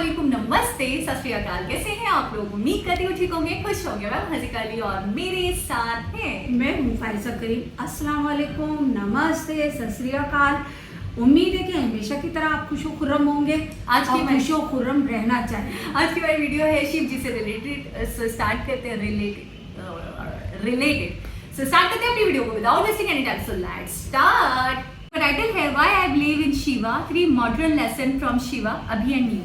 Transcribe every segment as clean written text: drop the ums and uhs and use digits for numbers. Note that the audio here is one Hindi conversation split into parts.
वालेकुम, नमस्ते, सत श्री अकाल। कैसे हैं आप लोग? उम्मीद करती हूँ ठीक होंगे, खुश होंगे। मैं हंसिका अली और मेरे साथ हैं मैं हूँ फारिसा करीम। अस्सलाम वालेकुम, नमस्ते, सत श्री अकाल। उम्मीद है कि हमेशा की तरह आप खुशो खुर्रम होंगे। आज की खुशो खुर्रम रहना चाहिए। आज की हमारी वीडियो है शिव जी से रिलेटेड। स्टार्ट करते हैं रिलेटेड। सो स्टार्ट करते हैं अपनी वीडियो को without wasting any time. So let's start. Title है why I believe in Shiva, 3 modern lesson from Shiva, अभी एंड न्यू।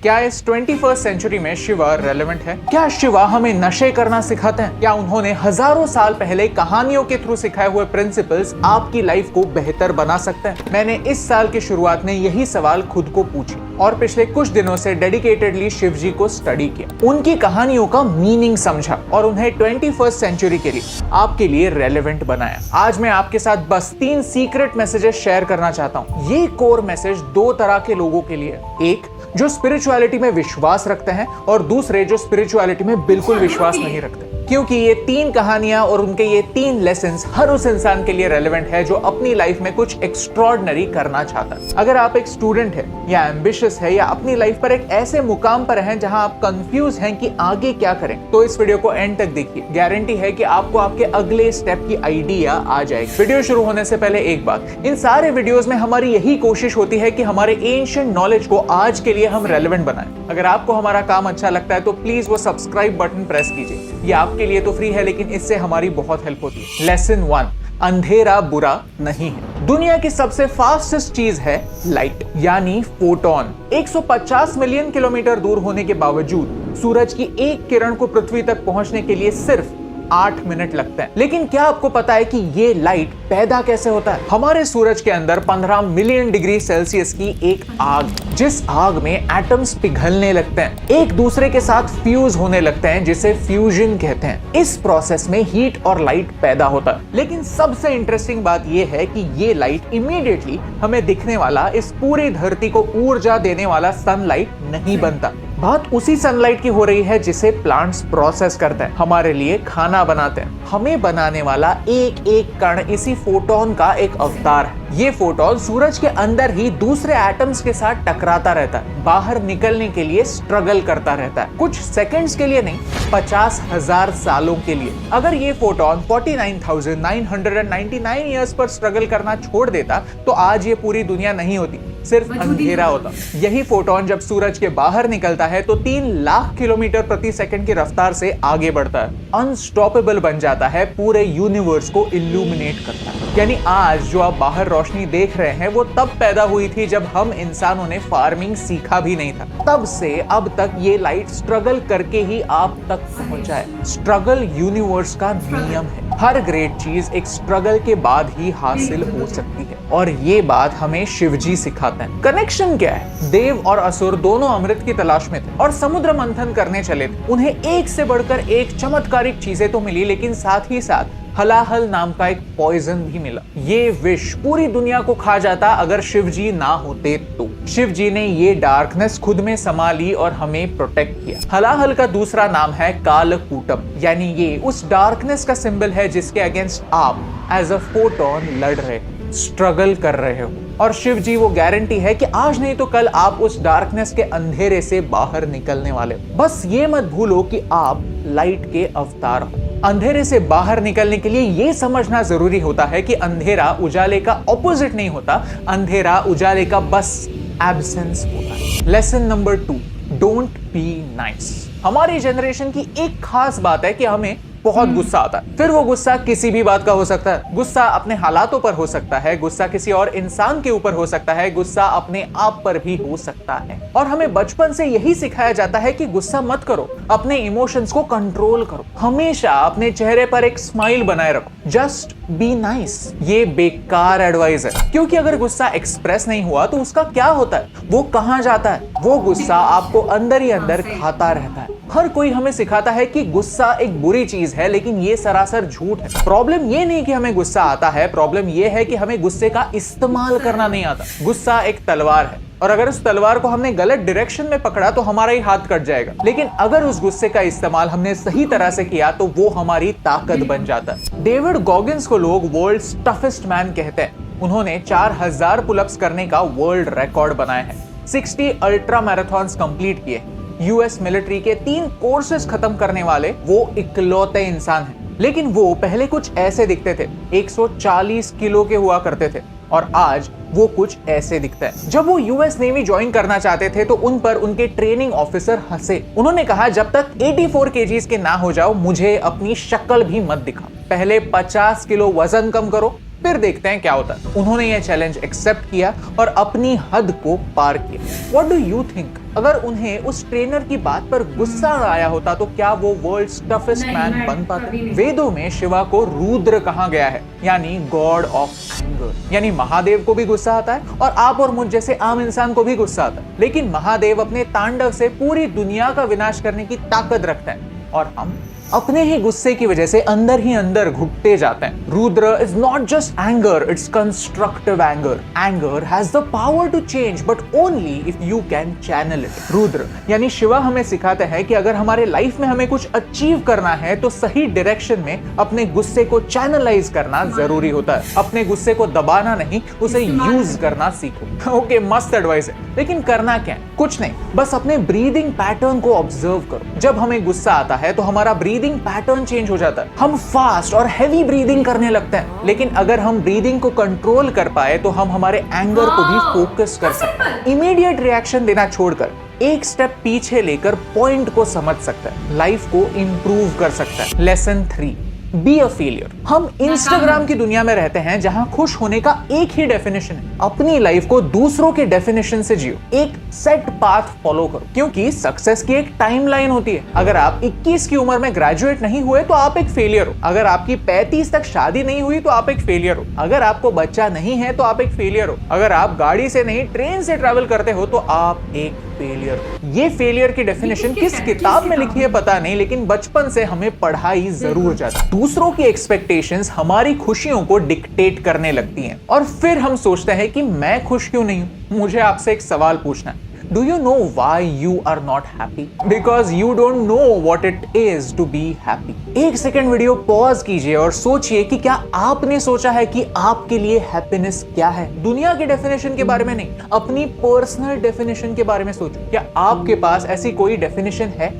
क्या इस 21st सेंचुरी में शिवा रेलेवेंट है? क्या शिवा हमें नशे करना सिखाते हैं? क्या उन्होंने हजारों साल पहले कहानियों के थ्रू सिखाए हुए प्रिंसिपल्स आपकी लाइफ को बेहतर बना सकते हैं? मैंने इस साल की शुरुआत में यही सवाल खुद को पूछी और पिछले कुछ दिनों से डेडिकेटेडली शिव जी को स्टडी किया, उनकी कहानियों का मीनिंग समझा और उन्हें 21st सेंचुरी के लिए आपके लिए रेलेवेंट बनाया। आज मैं आपके साथ बस 3 सीक्रेट मैसेजेस शेयर करना चाहता हूँ। ये कोर मैसेज 2 तरह के लोगों के लिए, एक जो स्पिरिचुअलिटी में विश्वास रखते हैं और दूसरे जो स्पिरिचुअलिटी में बिल्कुल विश्वास नहीं रखते, क्योंकि ये 3 कहानियां और उनके ये 3 लेसन्स हर उस इंसान के लिए रेलेवेंट है जो अपनी लाइफ में कुछ एक्स्ट्रॉर्डिनरी करना चाहता है। अगर आप एक स्टूडेंट है या एम्बिशियस है या अपनी लाइफ पर एक ऐसे मुकाम पर हैं जहां आप कंफ्यूज हैं कि आगे क्या करें, तो इस वीडियो को एंड तक देखिए। गारंटी है कि आपको आपके अगले स्टेप की आइडिया आ जाएगी। वीडियो शुरू होने से पहले एक बात, इन सारे वीडियोस में हमारी यही कोशिश होती है कि हमारे एंशिएंट नॉलेज को आज के लिए हम रेलेवेंट बनाएं। अगर आपको हमारा काम अच्छा लगता है तो प्लीज वो सब्सक्राइब बटन प्रेस कीजिए। ये आपके लिए तो फ्री है, लेकिन इससे हमारी बहुत हेल्प होती है। लेसन 1, अंधेरा बुरा नहीं है। दुनिया की सबसे फास्टेस्ट चीज है लाइट, यानी फोटोन। 150 मिलियन किलोमीटर दूर होने के बावजूद सूरज की एक किरण को पृथ्वी तक पहुंचने के लिए सिर्फ 8 मिनट लगते हैं। लेकिन क्या आपको पता है कि ये लाइट पैदा कैसे होता है? हमारे सूरज के अंदर 15 मिलियन डिग्री सेल्सियस की एक आग, जिस आग में एटम्स पिघलने लगते हैं, एक दूसरे के साथ फ्यूज होने लगते हैं, जिसे फ्यूजन कहते हैं। इस प्रोसेस में हीट और लाइट पैदा होता है। लेकिन सबसे इंटरेस्टिंग बात यह है कि ये लाइट इमीडिएटली हमें दिखने वाला, इस पूरी धरती को ऊर्जा देने वाला सनलाइट नहीं बनता। बात उसी सनलाइट की हो रही है जिसे प्लांट्स प्रोसेस करते हैं, हमारे लिए खाना बनाते हैं। हमें बनाने वाला एक एक कण इसी फोटोन का एक अवतार है। ये फोटोन सूरज के अंदर ही दूसरे एटम्स के साथ टकराता रहता है, बाहर निकलने के लिए स्ट्रगल करता रहता है। कुछ सेकंड्स के लिए नहीं, 50,000 सालों के लिए। अगर ये फोटोन 49,999 ईयर्स पर स्ट्रगल करना छोड़ देता तो आज ये पूरी दुनिया नहीं होती, सिर्फ अंधेरा होता। यही फोटोन जब सूरज के बाहर निकलता है तो 3 लाख किलोमीटर प्रति सेकंड की रफ्तार से आगे बढ़ता है, अनस्टॉपेबल बन जाता है, पूरे यूनिवर्स को इल्यूमिनेट करता है। यानी आज जो आप बाहर रोशनी देख रहे हैं वो तब पैदा हुई थी जब हम इंसानों ने फार्मिंग सीखा भी नहीं था। तब से अब तक ये लाइट स्ट्रगल करके ही आप तक पहुंचा है। स्ट्रगल यूनिवर्स का नियम है। हर ग्रेट चीज एक स्ट्रगल के बाद ही हासिल हो सकती है, और ये बात हमें शिवजी सिखाते हैं। कनेक्शन क्या है? देव और असुर दोनों अमृत की तलाश में थे और समुद्र मंथन करने चले थे। उन्हें एक से बढ़कर एक चमत्कारिक चीजें तो मिली, लेकिन साथ ही साथ हलाहल नाम का एक पॉइजन भी मिला। ये विष पूरी दुनिया को खा जाता अगर शिवजी ना होते तो। शिवजी ने ये डार्कनेस खुद में समा ली और हमें प्रोटेक्ट किया। हलाहल का दूसरा नाम है कालकूटम, यानी ये उस डार्कनेस का सिंबल है जिसके अगेंस्ट आप एज अ फोटोन लड़ रहे हो, स्ट्रगल कर रहे हो। और शिव जी वो गारंटी है कि आज नहीं तो कल आप उस डार्कनेस के अंधेरे से बाहर निकलने वाले हो। बस ये मत भूलो कि आप लाइट के अवतार हो। अंधेरे से बाहर निकलने के लिए ये समझना जरूरी होता है कि अंधेरा उजाले का ऑपोजिट नहीं होता, अंधेरा उजाले का बस एब्सेंस होता है। Lesson number 2, don't be nice. हमारी जनरेशन की एक खास बात है कि हमें बहुत गुस्सा आता है। फिर वो गुस्सा किसी भी बात का हो सकता है। गुस्सा अपने हालातों पर हो सकता है, गुस्सा किसी और इंसान के ऊपर हो सकता है, गुस्सा अपने आप पर भी हो सकता है। और हमें बचपन से यही सिखाया जाता है कि गुस्सा मत करो, अपने इमोशंस को कंट्रोल करो, हमेशा अपने चेहरे पर एक स्माइल बनाए रखो, जस्ट बी नाइस। ये बेकार एडवाइस है, क्योंकि अगर गुस्सा एक्सप्रेस नहीं हुआ तो उसका क्या होता है? वो कहां जाता है? वो गुस्सा आपको अंदर ही अंदर खाता रहता है। हर कोई हमें सिखाता है कि गुस्सा एक बुरी चीज है, लेकिन ये सरासर झूठ है। प्रॉब्लम ये नहीं कि हमें गुस्सा आता है, प्रॉब्लम ये है कि हमें गुस्से का इस्तेमाल करना नहीं आता। गुस्सा एक तलवार है, और अगर उस तलवार को हमने गलत डायरेक्शन में पकड़ा तो हमारा ही हाथ कट जाएगा। लेकिन अगर उस गुस्से का इस्तेमाल हमने सही तरह से किया तो वो हमारी ताकत बन जाता है। डेविड गॉगिंस को लोग वर्ल्ड्स टफेस्ट मैन कहते हैं। उन्होंने 4000 पुलअप्स करने का वर्ल्ड रिकॉर्ड बनाया है। 60 अल्ट्रा मैराथन्स कंप्लीट किए, यूएस मिलिट्री के 3 कोर्सेज खत्म करने वाले वो इकलौते इंसान हैं। लेकिन वो पहले कुछ ऐसे दिखते थे, 140 किलो के हुआ करते थे, और आज वो कुछ ऐसे दिखता है। जब वो यूएस नेवी ज्वाइन करना चाहते थे तो उन पर उनके ट्रेनिंग ऑफिसर हंसे। उन्होंने कहा, जब तक 84 केजीज के ना हो जाओ मुझे अपनी शक्ल भी मत दिखा, पहले 50 किलो वजन कम करो, फिर देखते हैं क्या होता है। उन्होंने ये चैलेंज एक्सेप्ट किया और अपनी हद को पार किया। व्हाट डू यू थिंक, अगर उन्हें उस ट्रेनर की बात पर गुस्सा आया होता तो क्या वो वर्ल्ड्स टफेस्ट मैन बन पाते? वेदों में शिवा को रुद्र कहा गया है, यानी गॉड ऑफ एंगर, यानी महादेव को भी गुस्सा आता है और आप और मुझ जैसे आम इंसान को भी गुस्सा आता है। लेकिन महादेव अपने तांडव से पूरी दुनिया का विनाश करने की ताकत रखते हैं और हम अपने ही गुस्से की वजह से अंदर ही अंदर घुटते जाते हैं। Rudra is not just anger, it's constructive anger. Anger has the power to change but only if you can channel it. Rudra यानी शिवा हमें सिखाता है कि अगर हमारे लाइफ में हमें कुछ अचीव करना है तो सही डायरेक्शन में अपने गुस्से को चैनलाइज करना जरूरी होता है। अपने गुस्से को दबाना नहीं, उसे यूज करना सीखो। ओके, मस्त एडवाइस है, लेकिन करना क्या है? कुछ नहीं, बस अपने ब्रीदिंग पैटर्न को ऑब्जर्व करो। जब हमें गुस्सा आता है तो हमारा ब्रीदिंग पैटर्न चेंज हो जाता है, हम फास्ट और हैवी ब्रीदिंग करने लगते हैं। लेकिन अगर हम ब्रीदिंग को कंट्रोल कर पाए तो हम हमारे एंगर को भी फोकस कर सकते हैं। इमीडिएट रिएक्शन देना छोड़कर एक स्टेप पीछे लेकर पॉइंट को समझ सकता है, लाइफ को इंप्रूव कर सकता है। Lesson 3, be a failure. हम इंस्टाग्राम की दुनिया में रहते हैं जहां खुश होने का एक ही डेफिनेशन है, अपनी लाइफ को दूसरों के डेफिनेशन से जियो, एक सेट पाथ फॉलो करो, क्योंकि सक्सेस की एक टाइमलाइन होती है। अगर आप 21 की उम्र में ग्रेजुएट नहीं हुए तो आप एक फेलियर हो। अगर आपकी 35 तक शादी नहीं हुई तो आप एक फेलियर हो। अगर आपको बच्चा नहीं है तो आप एक फेलियर हो। अगर आप गाड़ी से नहीं ट्रेन से ट्रैवल करते हो तो आप एक फेलियर हो। ये फेलियर की डेफिनेशन किस किताब में लिखी है पता नहीं, लेकिन बचपन से हमें पढ़ाई जरूर जाती है। दूसरों की एक्सपेक्टेशंस हमारी खुशियों को डिक्टेट करने लगती हैं और फिर हम सोचते हैं कि मैं खुश क्यों नहीं हूं। मुझे आपसे एक सवाल पूछना है, Do you know why you are not happy? Because you don't know what it is to be happy. एक सेकंड वीडियो पॉज कीजिए और सोचिए कि क्या आपने सोचा है कि आपके लिए हैप्पीनेस क्या है? दुनिया के डेफिनेशन के बारे में नहीं, अपनी पर्सनल डेफिनेशन के बारे में सोचो। क्या आपके पास ऐसी कोई डेफिनेशन है?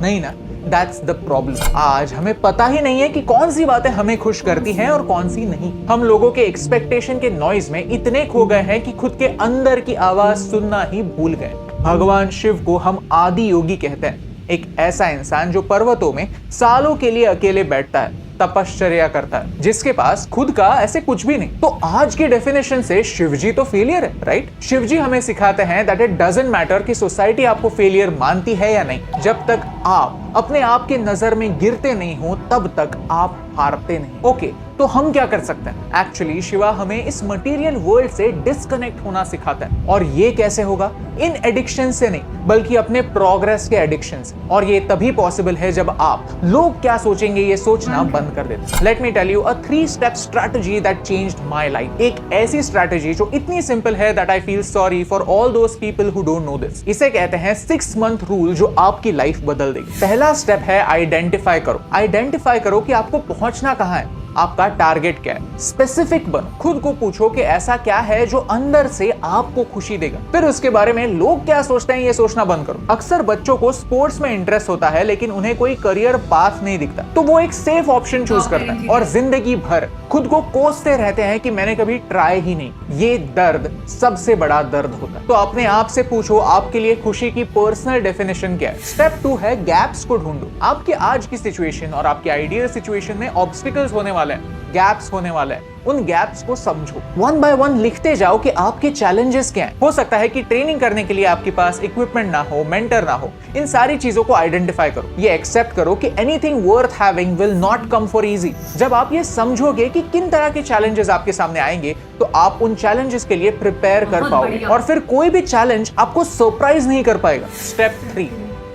नहीं ना? That's the problem. आज हमें पता ही नहीं है कि कौन सी बातें हमें खुश करती हैं और कौन सी नहीं। हम लोगों के एक्सपेक्टेशन के नॉइज में इतने खो गए हैं कि खुद के अंदर की आवाज सुनना ही भूल गए। भगवान शिव को हम आदि योगी कहते हैं, एक ऐसा इंसान जो पर्वतों में सालों के लिए अकेले बैठता है, तपश्चर्या करता है, जिसके पास खुद का ऐसे कुछ भी नहीं। तो आज की डेफिनेशन से शिवजी तो फेलियर है, राइट? शिवजी हमें सिखाते हैं दैट इट डजंट मैटर कि सोसाइटी आपको फेलियर मानती है या नहीं, जब तक आप अपने आप के नजर में गिरते नहीं हो तब तक आप हारते नहीं। ओके, तो हम क्या कर सकते हैं? एक्चुअली शिवा हमें इस मटेरियल वर्ल्ड से डिस्कनेक्ट होना सिखाता है, और ये कैसे होगा? इन एडिक्शन से नहीं, बल्कि अपने प्रोग्रेस के एडिक्शन से। और ये तभी पॉसिबल है जब आप लोग क्या सोचेंगे ये सोचना बंद कर देते। Let me tell you a 3-step strategy that changed my life. एक ऐसी स्ट्रेटजी जो इतनी सिंपल है that I feel sorry for all those people who don't know this. इसे कहते हैं 6 मंथ रूल, जो आपकी लाइफ बदल देगी। पहला स्टेप है आइडेंटिफाई करो। आइडेंटिफाई करो कि आपको पहुंचना कहां है, आपका टारगेट क्या है। स्पेसिफिक बनो, खुद को पूछो कि ऐसा क्या है जो अंदर से आपको खुशी देगा। फिर उसके बारे में लोग क्या सोचते हैं ये सोचना बंद करो। अक्सर बच्चों को स्पोर्ट्स में इंटरेस्ट होता है लेकिन उन्हें कोई करियर पाथ नहीं दिखता, तो वो एक सेफ ऑप्शन चूज करता है और जिंदगी भर खुद को कोसते रहते हैं कि मैंने कभी ट्राई ही नहीं। ये दर्द सबसे बड़ा दर्द होता है। तो अपने आप से पूछो आपके लिए खुशी की पर्सनल डेफिनेशन क्या है। स्टेप 2 है गैप्स को ढूंढो। आपके आज की सिचुएशन और आपके आइडियल सिचुएशन में ऑब्स्टिकल्स होने वाले हैं, गैप्स होने वाले हैं। उन गैप्स को समझो, 1 by 1 लिखते जाओ कि आपके चैलेंजेस क्या हैं। हो सकता है कि ट्रेनिंग करने के लिए आपके पास इक्विपमेंट ना हो, मेंटर ना हो। इन सारी चीजों को आइडेंटिफाई करो। ये एक्सेप्ट करो कि anything worth having will not come for easy. जब आप ये समझोगे कि किन तरह के चैलेंजेस आपके सामने आएंगे तो आप उन चैलेंजेस के लिए प्रिपेयर कर पाओगे और फिर कोई भी चैलेंज आपको सरप्राइज नहीं कर पाएगा। Step 3,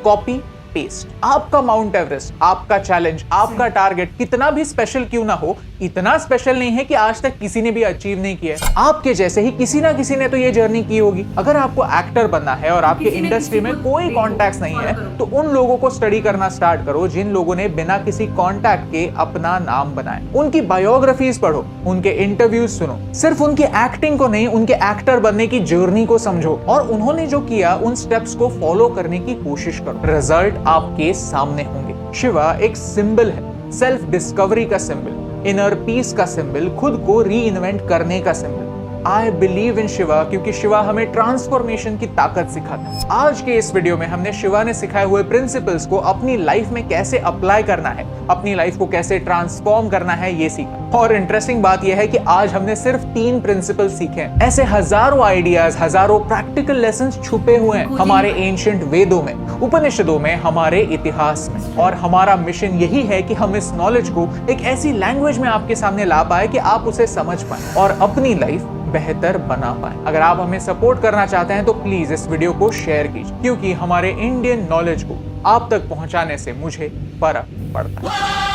copy paste. आपका माउंट एवरेस्ट, आपका चैलेंज, आपका टारगेट कितना भी स्पेशल क्यों ना हो, इतना स्पेशल नहीं है कि आज तक किसी ने भी अचीव नहीं किया है। आपके जैसे ही किसी ना किसी ने तो ये जर्नी की होगी। अगर आपको एक्टर बनना है और आपके इंडस्ट्री में कोई कॉन्टैक्ट्स नहीं है तो उन लोगों को स्टडी करना स्टार्ट करो जिन लोगों ने बिना किसी कॉन्टैक्ट के अपना नाम बनाया। उनकी बायोग्राफीज पढ़ो, उनके इंटरव्यूज सुनो, सिर्फ उनकी एक्टिंग को नहीं, उनके एक्टर बनने की जर्नी को समझो और उन्होंने जो किया उन स्टेप्स को फॉलो करने की कोशिश करो। रिजल्ट आपके सामने होंगे। शिवा एक सिंबल है, सेल्फ डिस्कवरी का सिंबल, इनर पीस का सिंबल, खुद को री इन्वेंट करने का symbol. I believe in Shiva क्योंकि शिवा हमें ट्रांसफॉर्मेशन की ताकत सिखाता है। आज के इस वीडियो में हमने शिवा ने सिखाए हुए प्रिंसिपल्स को अपनी लाइफ में कैसे अप्लाई करना है, अपनी लाइफ को कैसे ट्रांसफॉर्म करना है, ये सीखा। और इंटरेस्टिंग बात यह है कि आज हमने सिर्फ 3 प्रिंसिपल सीखे हैं। ऐसे हजारों आइडियाज, हजारों प्रैक्टिकल लेसन्स छुपे हुए हैं हमारे एंशिएंट वेदों में, उपनिषदों में, हमारे इतिहास में। और हमारा मिशन यही है कि हम इस नॉलेज को एक ऐसी लैंग्वेज में आपके सामने ला पाए कि आप उसे समझ पाए और अपनी लाइफ बेहतर बना पाए। अगर आप हमें सपोर्ट करना चाहते हैं तो प्लीज इस वीडियो को शेयर कीजिए क्योंकि हमारे इंडियन नॉलेज को आप तक पहुंचाने से मुझे फर्क पड़ता है।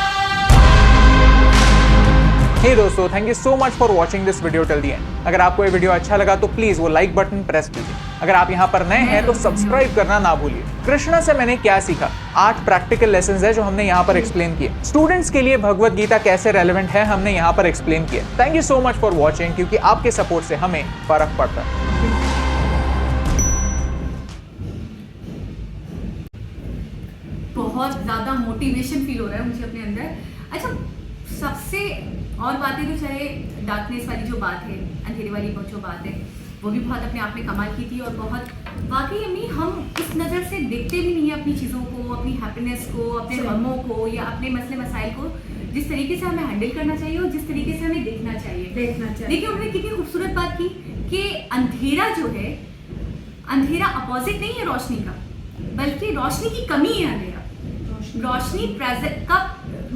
हे दोस्तों, thank you so much for watching this video till the end. अगर आपको ये वीडियो अच्छा लगा तो प्लीज वो लाइक बटन प्रेस कीजिए। अगर आप यहाँ पर नए हैं तो सब्सक्राइब करना ना भूलिए। कृष्णा से मैंने क्या सीखा, 8 प्रैक्टिकल लेसन्स है जो हमने यहाँ पर एक्सप्लेन किए। स्टूडेंट्स के लिए भगवत गीता कैसे रेलेवेंट है हमने यहाँ पर एक्सप्लेन किया। Thank you so much for watching क्योंकि आपके सपोर्ट से हमें फर्क पड़ता है। बहुत ज्यादा मोटिवेशन फील हो रहा है मुझे अपने अंदर। अच्छा, सबसे और बातें तो चाहे डार्कनेस वाली जो बात है, अंधेरे वाली जो बात है, वो भी बहुत अपने आप में कमाल की थी और बहुत वाकई में हम इस नज़र से देखते भी नहीं है अपनी चीज़ों को, अपनी हैप्पीनेस को, अपने गमों को या अपने मसले मसाइल को जिस तरीके से हमें हैंडल करना चाहिए और जिस तरीके से हमें देखना चाहिए। देखिए उन्होंने कितनी खूबसूरत बात की कि अंधेरा जो है, अंधेरा अपोजिट नहीं है रोशनी का, बल्कि रोशनी की कमी है अंधेरा। रोशनी प्रेजेंट का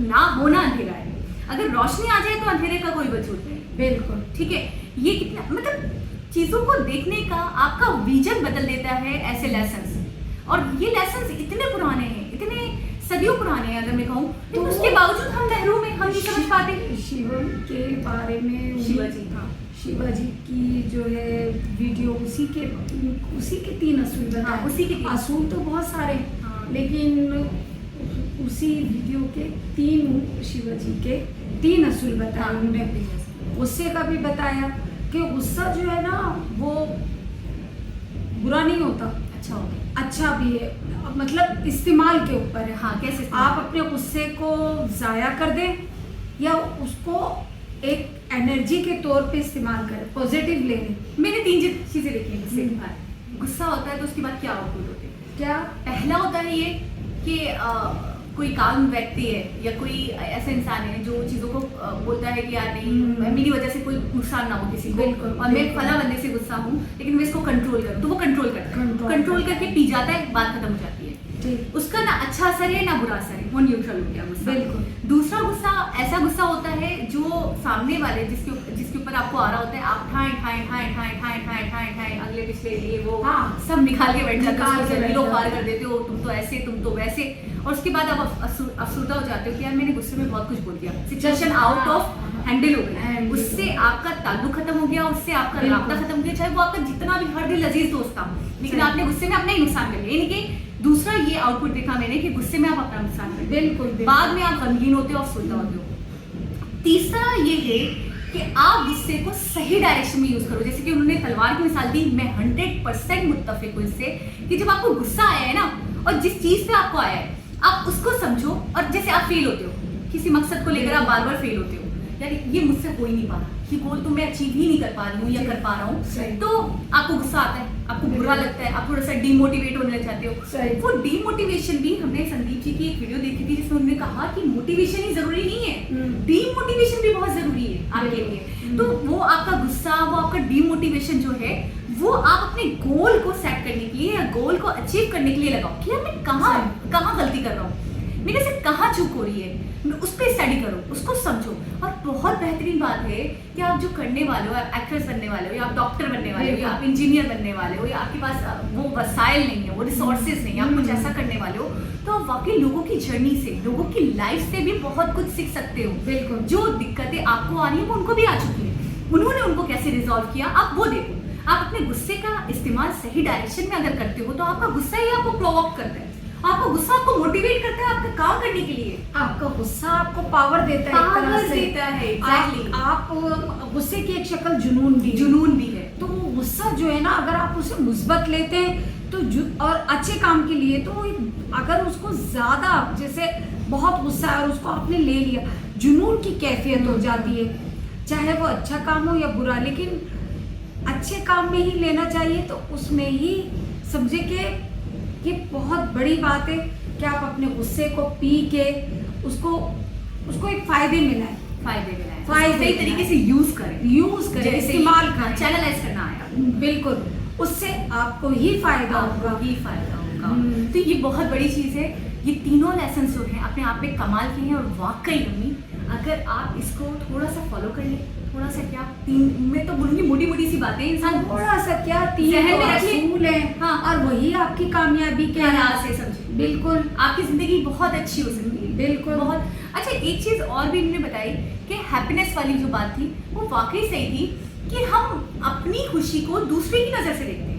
ना होना अंधेरा है। अगर रोशनी आ जाए तो अंधेरे का कोई वजूद नहीं। बिल्कुल ठीक है। ये कितना मतलब चीजों को देखने का आपका विजन बदल देता है ऐसे लेसन्स। और ये लेसन्स इतने पुराने हैं, इतने सदियों पुराने हैं अगर मैं कहूँ, तो उसके बावजूद हम लहरों में हम नहीं समझ पाते। शिवम के बारे में शिवाजी, हाँ, शिवाजी की जो है वीडियो उसी के 3 असूल बताए। हाँ, उसी के 3 असूल तो बहुत सारे, हाँ, लेकिन उसी वीडियो के 3 शिवाजी के 3 असूल बताए। हाँ, उन्होंने गुस्से का भी बताया कि गुस्सा जो है ना वो बुरा नहीं होता, अच्छा होगा, अच्छा भी है, मतलब इस्तेमाल के ऊपर है। हाँ, कैसे आप अपने गुस्से को ज़ाया कर दें या उसको एक एनर्जी के तौर पे इस्तेमाल करें, पॉजिटिव ले लें। मैंने 3 चीजें देखी हैं गुस्से के बाद। गुस्सा होता है तो उसके बाद क्या आउटपुट होते हैं? क्या पहला होता है ये कि कोई काम व्यक्ति है या कोई ऐसा इंसान है जो चीज़ों को बोलता है कि यार नहीं, मेरी वजह से कोई नुकसान ना हो किसी को, और मैं फला बंदे से गुस्सा हूँ लेकिन मैं इसको कंट्रोल करूँ, तो वो कंट्रोल करता है, कंट्रोल करके पी जाता है, बात खत्म हो जाती है। उसका ना अच्छा असर है ना बुरा असर है, वो न्यूट्रल हो गया गुस्सा। बिल्कुल। दूसरा गुस्सा ऐसा गुस्सा होता है जो सामने वाले जिसके ऊपर आपको आ रहा होता है, आप ठाए ठाए ठाए ठाए ठाए ठाए ठाए ठाए अगले पिछले ये वो, हाँ, सब निकाल के बैठ जाते हो, निकाल पार कर देते हो, तुम तो ऐसे, तुम तो वैसे, और उसके बाद आप अफसुर्दा हो जाते हो कि यार मैंने गुस्से में बहुत कुछ बोल दिया, सिचुएशन आउट ऑफ हैंडल हो गई, उससे आपका ताल्लुक खत्म हो गया, उससे आपका राब्ता खत्म हो गया, चाहे वो आपका जितना भी हर दिल अजीज दोस्त था, लेकिन आपने गुस्से में अपना ही नुकसान कर लिया। यानी कि दूसरा ये आउटपुट देखा मैंने कि गुस्से में आप अपना नुकसान कर, बिल्कुल, बाद में आप गमगीन होते हो और सुनता होते हो। तीसरा ये है कि आप गुस्से को सही डायरेक्शन में यूज करो। जैसे कि उन्होंने तलवार की मिसाल दी, मैं 100% मुत्तफिक हूँ इससे कि जब आपको गुस्सा आया है ना, और जिस चीज पे आपको आया है आप उसको समझो, और जैसे आप फेल होते हो किसी मकसद को लेकर, आप बार बार फेल होते हो, यार ये मुझसे हो ही नहीं पा रहा, ये गोल तो मैं अचीव ही नहीं कर पा रही हूँ या कर पा रहा हूँ, तो आपको गुस्सा आता है, आपको बुरा लगता है, आप थोड़ा सा डीमोटिवेट होने लग जाते हो। वो डीमोटिवेशन भी, हमने संदीप जी की एक वीडियो देखी थी जिसमें उन्होंने कहा कि मोटिवेशन ही जरूरी नहीं है, डीमोटिवेशन भी बहुत जरूरी है आपके लिए। तो वो आपका गुस्सा, वो आपका डीमोटिवेशन जो है, वो आप अपने गोल को सेट करने के लिए या गोल को अचीव करने के लिए लगाओ कि यार मैं कहाँ गलती कर रहा हूँ। मेरे से कहाँ चूक हो रही है, उस पर स्टडी करो, उसको समझो। और बहुत बेहतरीन बात है कि आप जो करने वाले हो, आप एक्ट्रेस बनने वाले हो, या आप डॉक्टर बनने वाले हो, या आप इंजीनियर बनने वाले हो, या आपके पास वो वसाइल नहीं है, वो रिसोर्सेज नहीं है, आप कुछ ऐसा करने वाले हो, तो आप वाकई लोगों की जर्नी से, लोगों की लाइफ से भी बहुत कुछ सीख सकते हो। बिल्कुल। जो दिक्कतें आपको आ रही है वो उनको भी आ चुकी है, उन्होंने उनको कैसे रिजॉल्व किया, आप वो देखो। आप अपने गुस्से का इस्तेमाल सही डायरेक्शन में अगर करते हो तो आपका गुस्सा ही आपको प्रोवोक करता है, आपको गुस्सा आपको मोटिवेट करता है आपका काम करने के लिए। आपका गुस्सा आपको पावर देता है, एक तरह पावर से देता है, exactly। आप गुस्से की एक शक्ल जुनून भी है। तो वो गुस्सा जो है ना, अगर आप उसे मुस्बत लेते हैं तो और अच्छे काम के लिए, तो अगर उसको ज्यादा, जैसे बहुत गुस्सा है और उसको आपने ले लिया, जुनून की कैफियत हो जाती है, चाहे वो अच्छा काम हो या बुरा। लेकिन अच्छे काम में ही लेना चाहिए, तो उसमें ही समझे कि ये बहुत बड़ी बात है कि आप अपने गुस्से को पी के उसको एक फायदे मिलाएं, सही तरीके से यूज करें, इस्तेमाल करें, चैनलाइज करना आया। बिल्कुल, उससे आपको ही फायदा होगा। तो ये बहुत बड़ी चीज है। ये तीनों लेसन जो हैं अपने आप में कमाल के हैं, और वाकई अम्मी अगर आप इसको थोड़ा सा फॉलो कर ले, थोड़ा सा क्या, तीन मैं तो बोलूंगी मोटी मोटी सी बातें, इंसान थोड़ा सा क्या, तीन जहन में रखिए। असूल है, हाँ। और वही आपकी कामयाबी के राज से समझे, बिल्कुल आपकी जिंदगी बहुत अच्छी हो सकती है। बिल्कुल। बहुत अच्छा। एक चीज और भी इन्होंने बताई कि हैप्पीनेस वाली जो बात थी वो वाकई सही थी, कि हम अपनी खुशी को दूसरे की नजर से देखते हैं।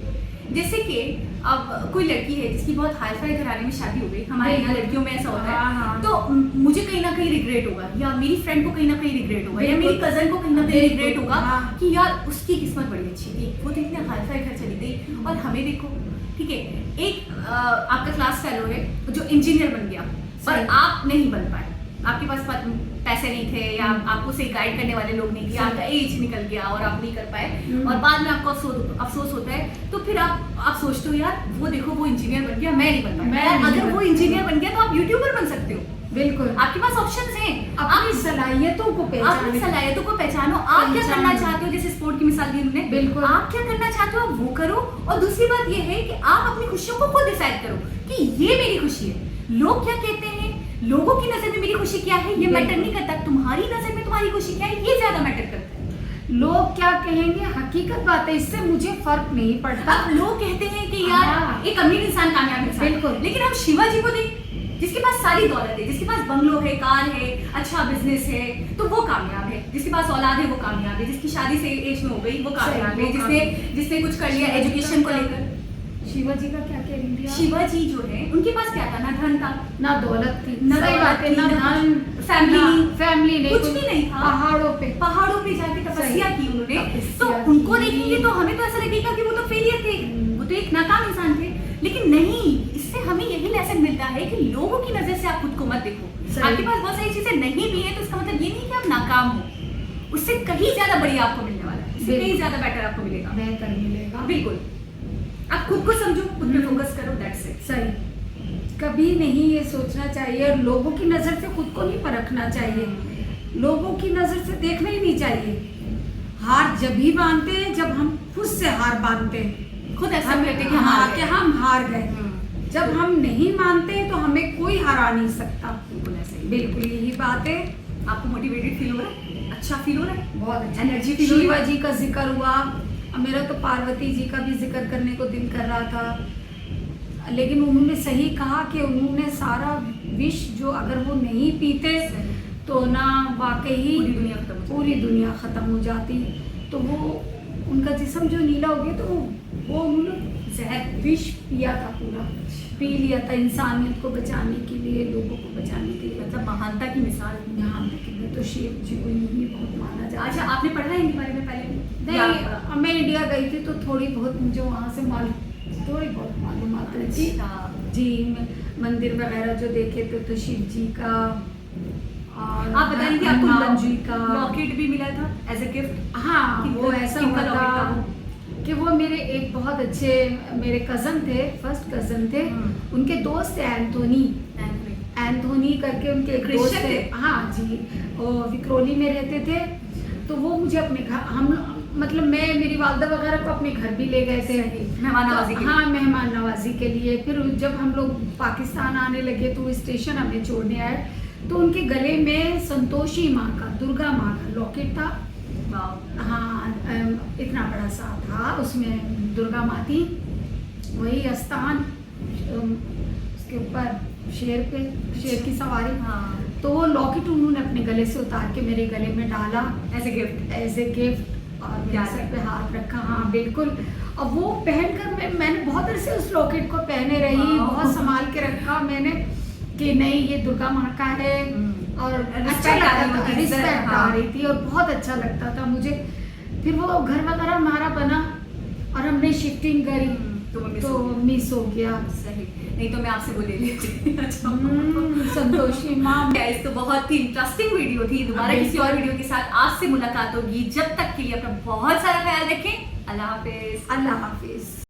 जैसे कि अब कोई लड़की है जिसकी बहुत हाई फाई घराने में शादी हो गई, हमारे यहाँ लड़कियों में ऐसा होता है, हाँ। तो मुझे कहीं ना कहीं रिग्रेट होगा, या मेरी फ्रेंड को कहीं ना कहीं रिग्रेट होगा, या मेरी कजन को कहीं ना कहीं रिग्रेट होगा, हाँ। कि यार उसकी किस्मत बड़ी अच्छी थी, वो तो इतने हाई फाई घर चली गई, और हमें देखो। ठीक है, एक आपका क्लास फेलो है जो इंजीनियर बन गया, पर आप नहीं बन पाए, आपके पास पैसे नहीं थे, या आपको सही गाइड करने वाले लोग नहीं थे, आपका एज निकल गया और आप नहीं कर पाए, और बाद में आपको अफसोस होता है। तो फिर आप सोचते हो यार वो देखो वो इंजीनियर बन गया, मैं नहीं बन पाया। अगर वो इंजीनियर बन गया तो आप यूट्यूबर बन सकते हो। बिल्कुल, आपके पास ऑप्शंस हैं, अपनी सलाहियतों को पहचानो। आप क्या करना चाहते हो, जैसे स्पोर्ट की मिसाल दी उन्होंने, बिल्कुल, आप क्या करना चाहते हो वो करो। और दूसरी बात ये है कि आप अपनी खुशियों को खुद डिसाइड करो कि ये मेरी खुशी है। लोग क्या कहते हैं, लोगों की नजर में मेरी खुशी क्या है, ये मैटर नहीं करता। तुम्हारी नजर में तुम्हारी खुशी क्या है, ये ज्यादा मैटर करता है। लोग क्या कहेंगे, हकीकत बात है, इससे मुझे फर्क नहीं पड़ता। अब लोग कहते हैं कि यार एक अमीर इंसान कामयाब इंसान, बिल्कुल। लेकिन हम शिवाजी को देख, जिसके पास सारी दौलत है, जिसके पास बंगलो है, कार है, अच्छा बिजनेस है, तो वो कामयाब है। जिसके पास औलाद है वो कामयाब है, जिसकी शादी से एज में हो गई वो कामयाब है, जिसने कुछ कर लिया एजुकेशन को लेकर। शिवाजी का क्या कह रही थी? शिवाजी जो है उनके पास क्या था, ना धन था, ना दौलत थी, ना सही बात है, ना धन, फैमिली नहीं, कुछ भी नहीं था। पहाड़ों पे जाके तपस्या की उन्होंने। तो उनको देखेंगे तो हमें तो ऐसा लगेगा कि वो तो फेलियर थे, वो तो एक नाकाम इंसान थे। लेकिन नहीं, इससे हमें यही लेसन मिलता है कि लोगों की नजर से आप खुद को मत देखो। आपके पास बहुत सारी चीजें नहीं भी है तो इसका मतलब ये नहीं कि आप नाकाम हो, उससे कहीं ज्यादा बढ़िया आपको मिलने वाला है, इससे कहीं ज्यादा बेटर आपको मिलेगा, बेहतर मिलेगा। बिल्कुल। आप खुद को समझो, खुद पे फोकस करो, दैट्स इट। सही, कभी नहीं ये सोचना चाहिए, और लोगों की नजर से खुद को नहीं परखना चाहिए, लोगों की नजर से देखना ही नहीं चाहिए। हार जब ही मानते हैं जब हम खुद से हार मानते हैं, खुद ऐसा हम कहते हैं कि हम हार गए। जब हम नहीं मानते तो हमें कोई हरा नहीं सकता। बिल्कुल ऐसे ही। बिल्कुल यही बात है। आपको मोटिवेटेड फील हो रहा है, अच्छा फील हो रहा है, बहुत अच्छा एनर्जी फील हो रही है। शिवाजी का जिक्र हुआ, मेरा तो पार्वती जी का भी जिक्र करने को दिल कर रहा था, लेकिन उन्होंने सही कहा कि उन्होंने सारा विष जो अगर वो नहीं पीते तो ना वाकई पूरी दुनिया ख़त्म हो जाती। तो वो उनका जिस्म जो नीला हो गया, तो वो उन्होंने जहर विष पिया था, पूरा पी लिया था इंसानियत को बचाने के लिए, लोगों को बचाने के लिए। मतलब महानता की मिसाल। महानता की तो शिव जी को यूँ बहुत माना जाता है। अच्छा, आपने पढ़ा है इनके बारे में पहले? नहीं, मैं इंडिया गई थी तो थोड़ी बहुत मुझे वहाँ से थोड़ी बहुत मालूमात है जी। जी, मंदिर वगैरह जो देखे तो शिव जी का, और आप बता रही थी आपको हनुमान जी का लॉकेट भी मिला था एज अ गिफ्ट। हाँ, वो ऐसा हुआ था कि वो मेरे एक बहुत अच्छे मेरे कज़न थे, फर्स्ट कज़न थे, उनके दोस्त थे एंथोनी करके, उनके एक दोस्त थे। हाँ जी, वो विक्रोली में रहते थे। तो वो मुझे अपने घर, हम मतलब मैं मेरी वालदा वगैरह को अपने घर भी ले गए थे। मेहमान नवाजी के लिए। हाँ, मेहमान नवाजी के लिए। फिर जब हम लोग पाकिस्तान आने लगे तो स्टेशन हमें छोड़ने आए, तो उनके गले में संतोषी माँ का, दुर्गा माँ का लॉकेट था। वाह। हाँ, इतना बड़ा सा था, उसमें दुर्गा माँ थी, वही स्थान, उसके ऊपर शेर की सवारी। हाँ, तो वो लॉकेट उन्होंने अपने गले से उतार के मेरे गले में डाला as a gift. As a gift, और मेरे क्या सर है? पे हाथ रखा। हाँ बिल्कुल। और वो पहनकर मैंने बहुत देर से उस लॉकेट को पहने रही, वाह। बहुत संभाल के रखा मैंने कि नहीं ये दुर्गा माँ का है। और अच्छा Respect आ रही लगता था, होगी, इज्जत, रिस्पेक्ट आ हाँ। रही थी और बहुत अच्छा लगता था मुझे। फिर वो घर वगैरह हमारा बना और हमने शिफ्टिंग करी, तो मिस तो हो गई। मिस हो गया। सही, नहीं तो मैं आपसे वो ले लेती। अच्छा। संतोषी माँ। गाइस, तो बहुत ही इंटरेस्टिंग वीडियो थी। दोबारा किसी और वीडियो के साथ आज से मुलाकात होगी। जब तक के लिए अपना बहुत सारा ख्याल रखें। अल्लाह हाफिज। अल्लाह हाफिज।